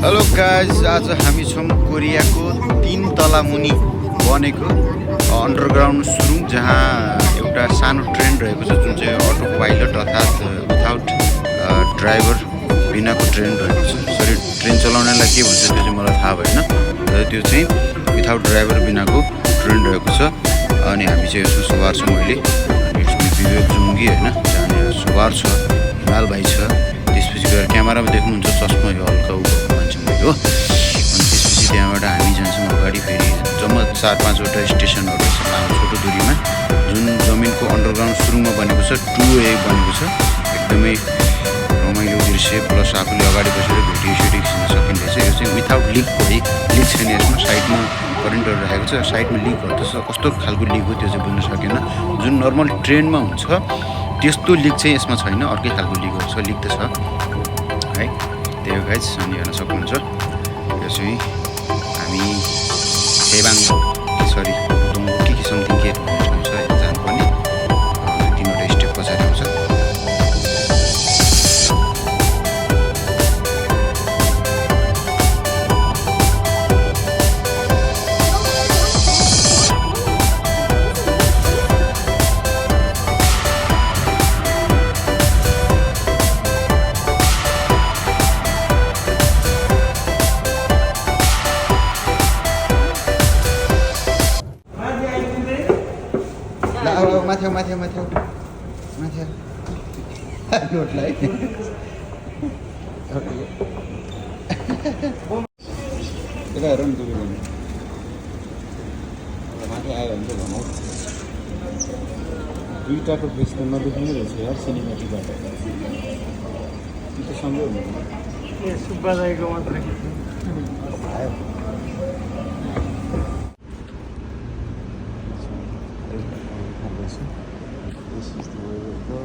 Hello guys, आज हामी छौँ कोरियाको 3 तला मुनि बनेको अन्डरग्राउन्ड सुरुङ, जहाँ एउटा सानो ट्रेन रहेको छ, जुन चाहिँ अटो पाइलट अर्थात् विथाउट ड्राइभर बिनाको ट्रेन रहेको छ। सरी, ट्रेन चलाउनेलाई के भन्छ त्यो चाहिँ मलाई थाहा भएन, र त्यो चाहिँ विथाउट ड्राइभर बिनाको ट्रेन रहेको छ। अनि हामी चाहिँ यसमा सवार छौँ। अहिले विवेक जुङ्गी होइन, जहाँ सवार छ, हिमाल भाइ छ। त्यसपछि गएर क्यामेरामा देख्नुहुन्छ चस्मा यो हल्का मान्छे हो। अनि त्यसपछि त्यहाँबाट हामी जान्छौँ अगाडि। फेरि जम्मा 4-5वटा स्टेसनहरू छ छोटो दूरीमा, जुन जमिनको अन्डरग्राउन्ड सुरुङमा बनेको छ। 2A बनेको छ। एकदमै रमाइलो दृश्य, प्लस आफूले अगाडि बसेर भिडियो सिडियो खिच्न सकिँदैछ। यो चाहिँ विथाउट लिक हो है, लिक छैन यसमा। साइडमा करेन्टहरू राखेको छ, साइडमा लिक हो त्यस्तो कस्तो खालको लिक हो त्यो चाहिँ बुझ्न सकेन। जुन नर्मल ट्रेनमा हुन्छ त्यस्तो लिक चाहिँ यसमा छैन, अर्कै खालको लिकहरू छ। लिक त छ है, त्यही हो गाइज। अनि हेर्न सक्नुहुन्छ यो चाहिँ हामी सेबाङ सरी दोङको के समथिङ के ठाउँ छ जानुपर्ने। 3वटा स्टेप पछाडि आउँछ। माथि नोटलाई यता हेर नि तपाईँ गर्नु माथि आयो भने चाहिँ भनौँ। 2टाको बेस त नदेखिने रहेछ यार सिनेमेटिकबाट। त्यो त सँगै हुनु सुब्बा दाइको मात्र आयो। This is the way we go.